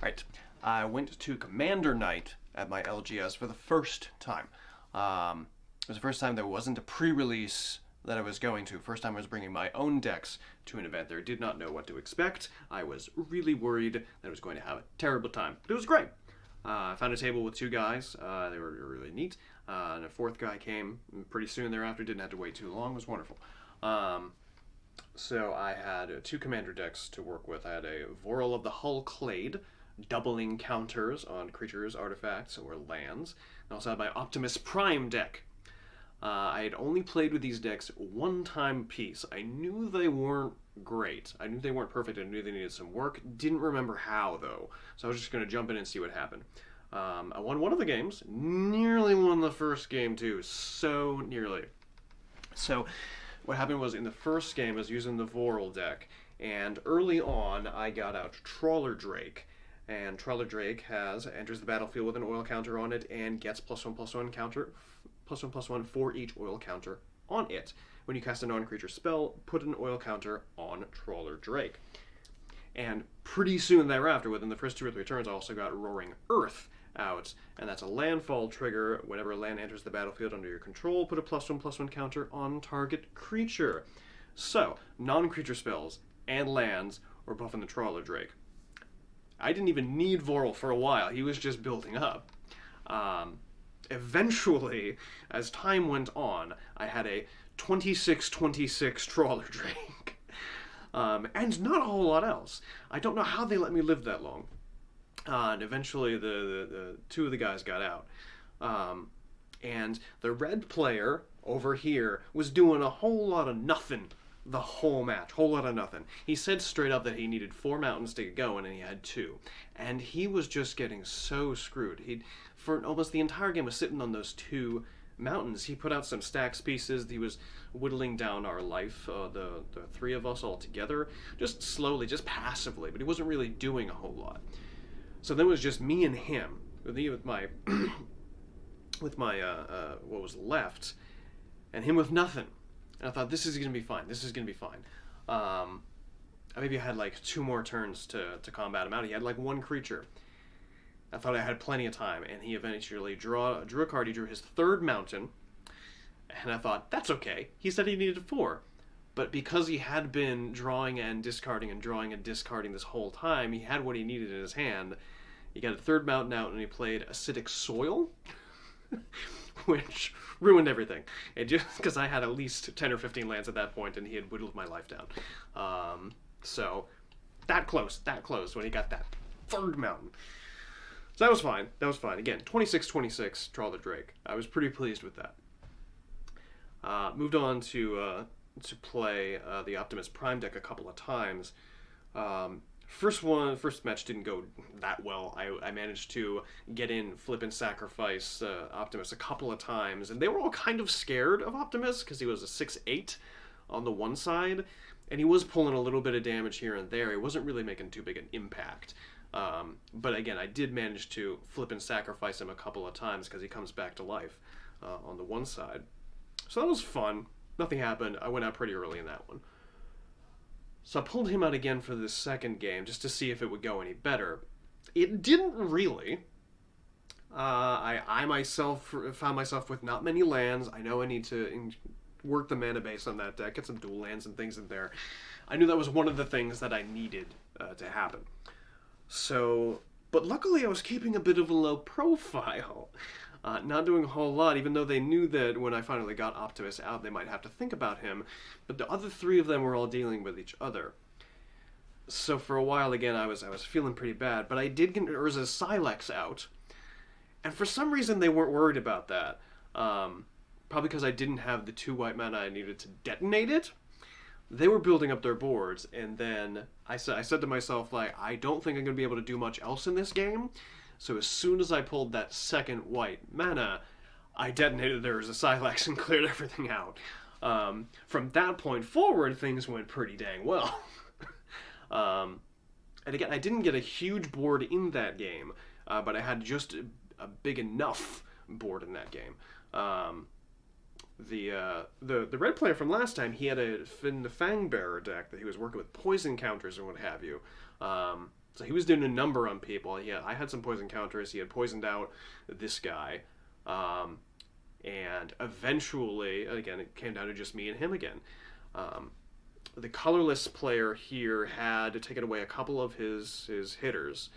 Right. I went to Commander Night at my LGS for the first time. It was the first time there wasn't a pre-release that I was going to. First time I was bringing my own decks to an event there. I did not know what to expect. I was really worried that I was going to have a terrible time. But it was great. I found a table with two guys. They were really neat. And a fourth guy came pretty soon thereafter. Didn't have to wait too long. It was wonderful. So I had two commander decks to work with. I had a Vorel of the Hull Clade, doubling counters on creatures, artifacts, or lands. I also had my Optimus Prime deck. I had only played with these decks one time apiece. I knew they weren't great. I knew they weren't perfect. I knew they needed some work. Didn't remember how, though. So I was just going to jump in and see what happened. I won one of the games. Nearly won the first game, too. So nearly. So what happened was in the first game I was using the Vorel deck. And early on, I got out Trawler Drake. And Trawler Drake enters the battlefield with an oil counter on it and gets +1/+1 counter, +1/+1 for each oil counter on it. When you cast a non-creature spell, put an oil counter on Trawler Drake. And pretty soon thereafter, within the first 2 or 3 turns, I also got Roaring Earth out. And that's a landfall trigger. Whenever a land enters the battlefield under your control, put a +1/+1 counter on target creature. So, non-creature spells and lands were buffing the Trawler Drake. I didn't even need Vorel for a while. He was just building up. Eventually, as time went on, I had a 26/26 Trawler Drake. And not a whole lot else. I don't know how they let me live that long. And eventually, the two of the guys got out. And the red player over here was doing a whole lot of nothing the whole match. Whole lot of nothing. He said straight up that he needed 4 mountains to get going, and he had 2. And he was just getting so screwed. For almost the entire game, was sitting on those 2 mountains. He put out some stacks pieces. He was whittling down our life, the 3 of us all together, just slowly, just passively, but he wasn't really doing a whole lot. So then it was just me and him, with my what was left, and him with nothing. And I thought, this is going to be fine. This is going to be fine. Maybe I had like 2 more turns to combat him out. He had like 1 creature. I thought I had plenty of time, and he eventually drew a card. He drew his 3rd mountain, and I thought, that's okay. He said he needed 4. But because he had been drawing and discarding and drawing and discarding this whole time, he had what he needed in his hand. He got a 3rd mountain out, and he played Acidic Soil, which ruined everything. It just because I had at least 10 or 15 lands at that point, and he had whittled my life down. So that close when he got that 3rd mountain. So that was fine. Again, 26/26 Trawler Drake. I was pretty pleased with that. Moved on to play the Optimus Prime deck a couple of times. First match didn't go that well. I managed to get in, flip and sacrifice Optimus a couple of times, and they were all kind of scared of Optimus because he was a 6/8 on the one side, and he was pulling a little bit of damage here and there. He wasn't really making too big an impact. But again, I did manage to flip and sacrifice him a couple of times because he comes back to life on the one side. So that was fun. Nothing happened. I went out pretty early in that one. So I pulled him out again for this second game just to see if it would go any better. It didn't really. I myself found myself with not many lands. I know I need to work the mana base on that deck, get some dual lands and things in there. I knew that was one of the things that I needed to happen. So, but luckily I was keeping a bit of a low profile. Not doing a whole lot, even though they knew that when I finally got Optimus out, they might have to think about him. But the other 3 of them were all dealing with each other. So for a while, again, I was feeling pretty bad. But I did get Urza's Silex out. And for some reason, they weren't worried about that. Probably because I didn't have the 2 white mana I needed to detonate it. They were building up their boards, and then I said to myself, like, I don't think I'm going to be able to do much else in this game. So as soon as I pulled that 2nd white mana, I detonated there as a Silex and cleared everything out. From that point forward, things went pretty dang well. And again, I didn't get a huge board in that game, but I had just a big enough board in that game. The red player from last time, he had the Fangbearer deck that he was working with poison counters and what have you. So he was doing a number on people. I had some poison counters. He had poisoned out this guy. Um, and eventually, again, it came down to just me and him again. Um, the colorless player here had taken away a couple of his hitters.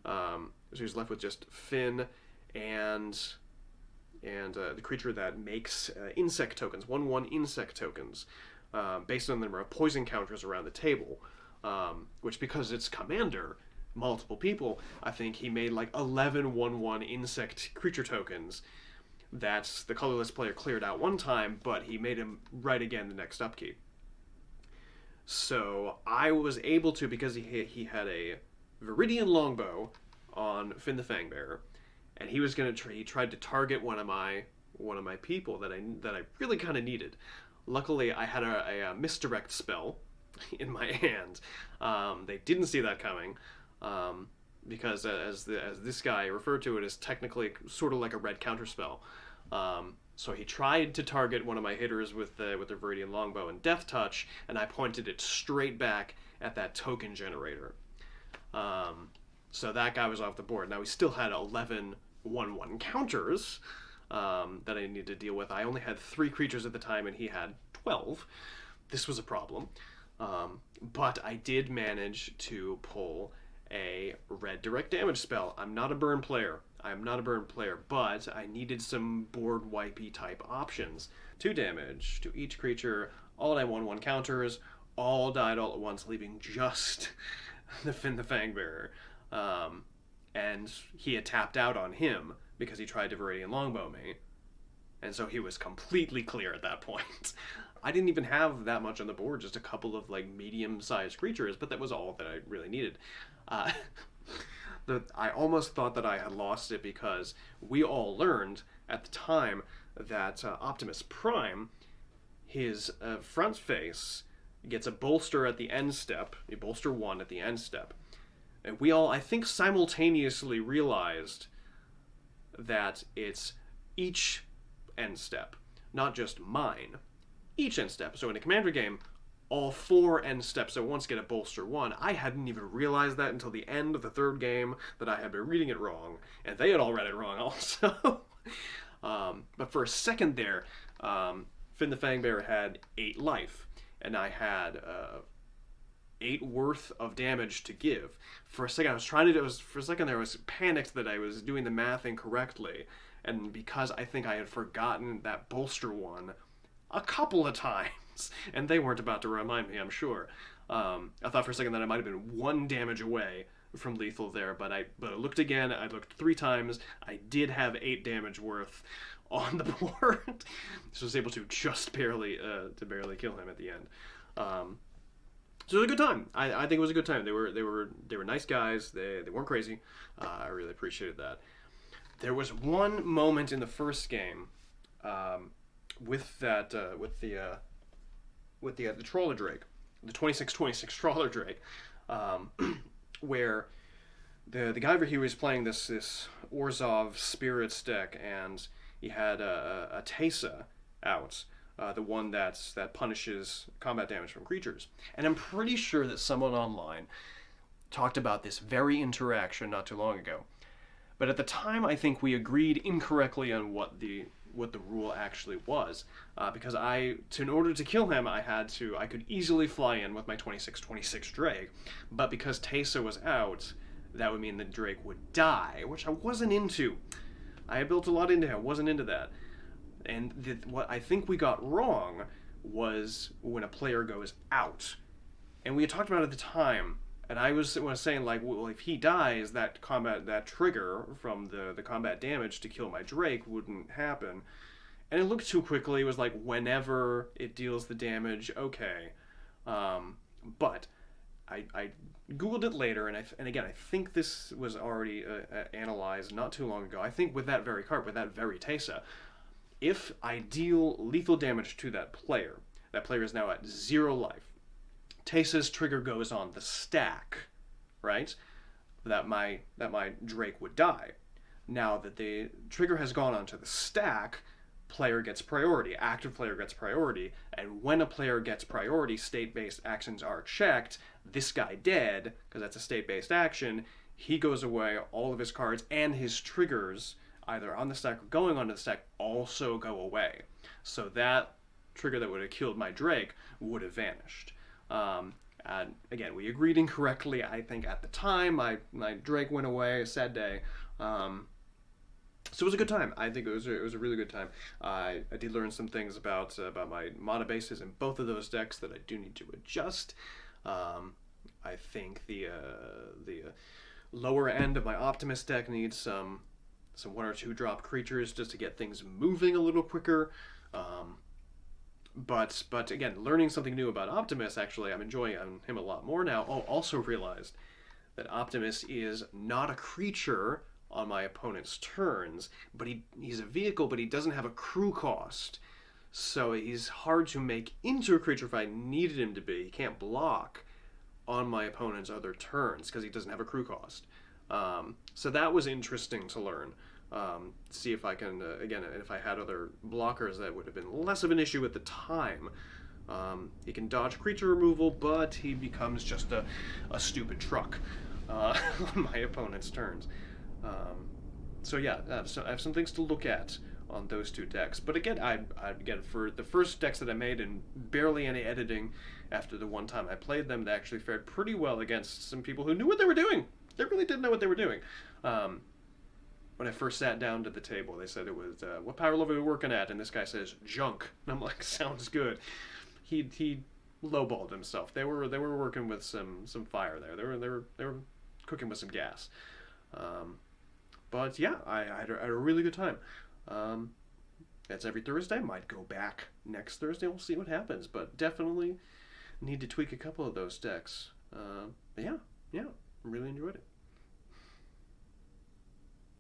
So he was left with just Finn and the creature that makes insect tokens, 1/1 insect tokens, based on the number of poison counters around the table. Which, because it's commander, multiple people, I think he made like 11 1/1 insect creature tokens that the colorless player cleared out one time, but he made him right again the next upkeep. So I was able to, because he had a Viridian Longbow on Finn the Fangbearer, and he was gonna he tried to target one of my people that I really kind of needed. Luckily, I had a misdirect spell in my hand. They didn't see that coming, because as this guy referred to it, as technically sort of like a red counterspell. So he tried to target one of my hitters with the Viridian Longbow and Death Touch, and I pointed it straight back at that token generator. So that guy was off the board. Now, he still had 11 1/1 counters that I needed to deal with. I only had 3 creatures at the time, and he had 12. This was a problem. But I did manage to pull a red direct damage spell. I'm not a burn player, but I needed some board wipey type options. 2 damage to each creature, all die 1/1 counters, all died all at once, leaving just the Finn the Fangbearer. And he had tapped out on him because he tried to Viridian Longbow me. And so he was completely clear at that point. I didn't even have that much on the board, just a couple of like medium-sized creatures, but that was all that I really needed. I almost thought that I had lost it, because we all learned at the time that Optimus Prime, his front face gets a bolster at the end step, a bolster 1 at the end step. And we all, I think, simultaneously realized that it's each end step, not just mine. Each end step. So in a Commander game, all 4 end steps at once get a bolster 1. I hadn't even realized that until the end of the 3rd game, that I had been reading it wrong, and they had all read it wrong also. But for a second there, Finn the Fangbearer had 8 life, and I had 8 worth of damage to give. For a second, I was panicked that I was doing the math incorrectly, and because I think I had forgotten that bolster 1 a couple of times, and they weren't about to remind me, I'm sure. I thought for a second that I might have been 1 damage away from lethal there, but I looked again. I looked 3 times. I did have 8 damage worth on the board, so I was able to just barely kill him at the end. So it was a good time. I think it was a good time. They were nice guys. They weren't crazy. I really appreciated that. There was one moment in the first game, with the Trawler Drake, the 26/26 Trawler Drake, where the guy over here was playing this Orzhov Spirits deck, and he had a Teysa out, the one that punishes combat damage from creatures. And I'm pretty sure that someone online talked about this very interaction not too long ago. But at the time, I think we agreed incorrectly on what the rule actually was, because in order to kill him, I could easily fly in with my 26/26 Drake, but because Teysa was out, that would mean the Drake would die, which I wasn't into. I had built a lot into him, wasn't into that. And what I think we got wrong was when a player goes out. And we had talked about it at the time, and I was saying, like, well, if he dies, that trigger from the combat damage to kill my Drake wouldn't happen. And it looked too quickly. It was like, whenever it deals the damage, okay. But I Googled it later, and again, I think this was already analyzed not too long ago. I think with that very card, with that very Teysa, if I deal lethal damage to that player is now at 0 life. Teysa's trigger goes on the stack, right? That my Drake would die. Now that the trigger has gone onto the stack, player gets priority, active player gets priority, and when a player gets priority, state-based actions are checked. This guy dead, because that's a state-based action, he goes away, all of his cards and his triggers, either on the stack or going onto the stack, also go away. So that trigger that would have killed my Drake would have vanished. And again, we agreed incorrectly, I think, at the time. My Drake went away, a sad day. So it was a good time. I think it was a really good time. I did learn some things about my mana bases in both of those decks that I do need to adjust. I think the lower end of my Optimist deck needs some 1 or 2 drop creatures just to get things moving a little quicker. But again, learning something new about Optimus, actually, I'm enjoying him a lot more now. Oh, also realized that Optimus is not a creature on my opponent's turns, but he's a vehicle, but he doesn't have a crew cost. So he's hard to make into a creature if I needed him to be. He can't block on my opponent's other turns because he doesn't have a crew cost. So that was interesting to learn. See if I can, again, if I had other blockers, that would have been less of an issue at the time. He can dodge creature removal, but he becomes just a stupid truck on my opponent's turns. So yeah, I have some things to look at on those 2 decks. But again, again, for the first decks that I made and barely any editing after the one time I played them, they actually fared pretty well against some people who knew what they were doing. They really did know what they were doing. When I first sat down to the table, they said it was, what power level are we working at? And this guy says, junk. And I'm like, sounds good. He lowballed himself. They were working with some fire there. They were cooking with some gas. But yeah, I had a really good time. That's every Thursday. Might go back next Thursday. We'll see what happens. But definitely need to tweak a couple of those decks. Yeah,